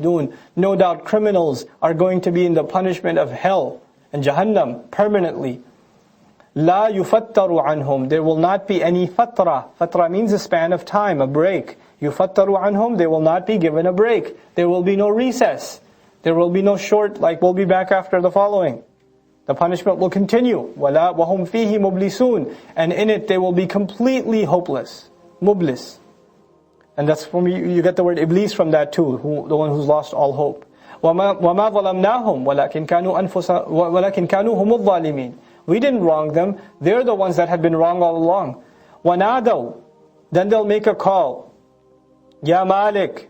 خَالِدُونَ. No doubt criminals are going to be in the punishment of hell and Jahannam permanently. لَا يُفَتَّرُ عَنْهُمْ. There will not be any fatra. Fatra means a span of time, a break. يُفَتَّرُ عَنْهُمْ. They will not be given a break. There will be no recess. There will be no short, like we'll be back after the following. The punishment will continue. وَلَا وَهُمْ فِيهِ مُبْلِسُونَ. And in it they will be completely hopeless. Mublis. And that's from you get the word Iblis from that too, the one who's lost all hope. وَمَا ظَلَمْنَاهُمْ وَلَكِنْ كَانُوا هُمُ الظَّالِمِينَ. We didn't wrong them. They're the ones that had been wrong all along. وَنَادَوْا. Then they'll make a call. Ya Malik.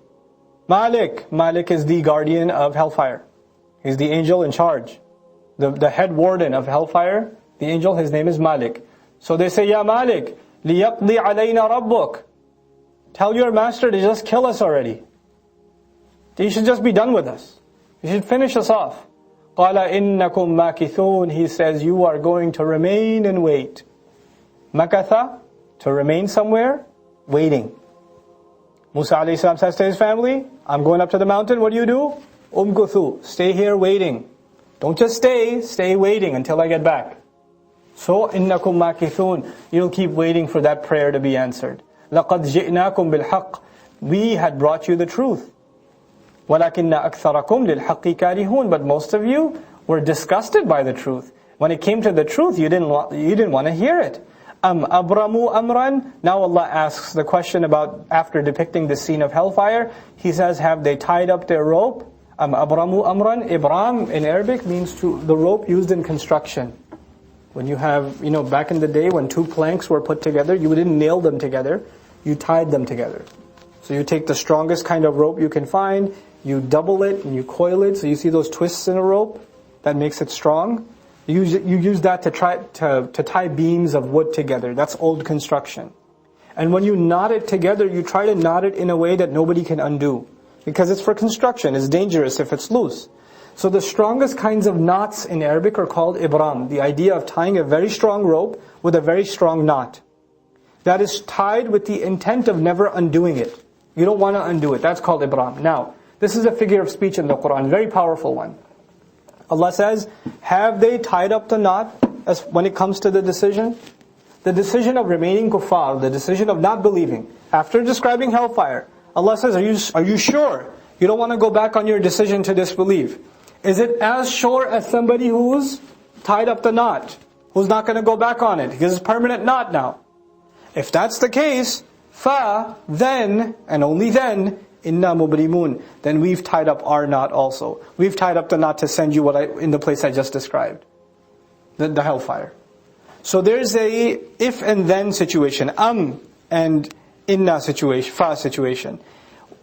Malik. Malik is the guardian of Hellfire. He's the angel in charge. The head warden of Hellfire, the angel, his name is Malik. So they say, Ya Malik, لِيَقْضِي عَلَيْنَا رَبُّكَ. Tell your master to just kill us already. He should just be done with us. He should finish us off. قَالَ إِنَّكُمْ مَاكِثُونَ. He says, you are going to remain and wait. Makatha, to remain somewhere, waiting. Musa alayhi salam says to his family, I'm going up to the mountain, what do? Umkuthu, stay here waiting. Don't just stay waiting until I get back. So, إِنَّكُمْ مَاكِثُونَ. You'll keep waiting for that prayer to be answered. لَقَدْ جِئْنَاكُمْ بِالْحَقِّ. We had brought you the truth. وَلَكِنَّ أَكْثَرَكُمْ لِلْحَقِّ كَارِهُونَ. But most of you were disgusted by the truth. When it came to the truth, you didn't want to hear it. أَبْرَمُوا أَمْرًا. Now Allah asks the question about, after depicting the scene of Hellfire, He says, have they tied up their rope? أَبْرَمُوا أَمْرًا. Ibram in Arabic means the rope used in construction. When you have, back in the day when two planks were put together, you didn't nail them together, you tied them together. So you take the strongest kind of rope you can find, you double it and you coil it, so you see those twists in a rope, that makes it strong. You use that to try to tie beams of wood together. That's old construction. And when you knot it together, you try to knot it in a way that nobody can undo. Because it's for construction, it's dangerous if it's loose. So the strongest kinds of knots in Arabic are called ibram. The idea of tying a very strong rope with a very strong knot. That is tied with the intent of never undoing it. You don't want to undo it. That's called ibram. Now, this is a figure of speech in the Quran, very powerful one. Allah says, have they tied up the knot when it comes to the decision? The decision of remaining kuffar, the decision of not believing. After describing hellfire, Allah says, are you sure? You don't want to go back on your decision to disbelieve. Is it as sure as somebody who's tied up the knot, who's not going to go back on it, because it's a permanent knot now? If that's the case, then, and only then, inna mubrimun, then we've tied up our knot also. We've tied up the knot to send you in the place I just described, the hellfire. So there's a if and then situation, and inna situation, fa situation.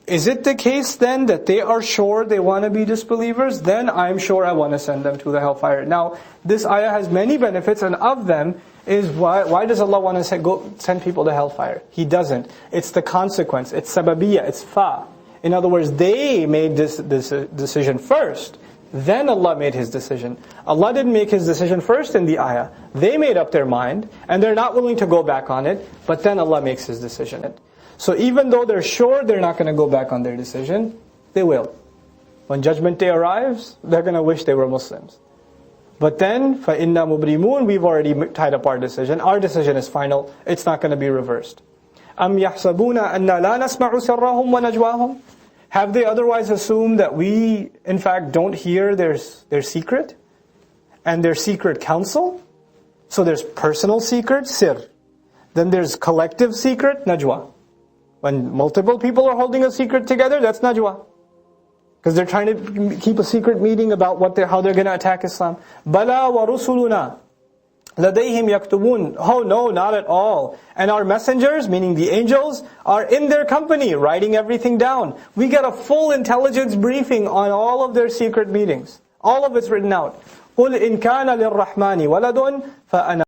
Is it the case then that they are sure they want to be disbelievers? Then I'm sure I want to send them to the hellfire. Now, this ayah has many benefits, and of them is why does Allah want to send people to hellfire? He doesn't. It's the consequence. It's sababiyya. It's fa. In other words, they made this decision first. Then Allah made His decision. Allah didn't make His decision first in the ayah. They made up their mind, and they're not willing to go back on it, but then Allah makes His decision. So even though they're sure they're not going to go back on their decision, they will. When Judgment Day arrives, they're going to wish they were Muslims. But then, فَإِنَّا مُبْرِمُونَ, we've already tied up our decision. Our decision is final. It's not going to be reversed. أَمْ يَحْسَبُونَ أَنَّا لَا نَسْمَعُ سِرَّهُمْ وَنَجْوَاهُم. Have they otherwise assumed that we, in fact, don't hear their secret? And their secret counsel? So there's personal secret, sir. Then there's collective secret, najwa. When multiple people are holding a secret together, that's najwa. Because they're trying to keep a secret meeting about how they're going to attack Islam. Bala wa rusuluna ladayhim yaktubun. Oh no, not at all. And our messengers, meaning the angels, are in their company, writing everything down. We get a full intelligence briefing on all of their secret meetings. All of it's written out. قُلْ إِنْ كَانَ لِلرَّحْمَنِ وَلَدٌ فَأَنَا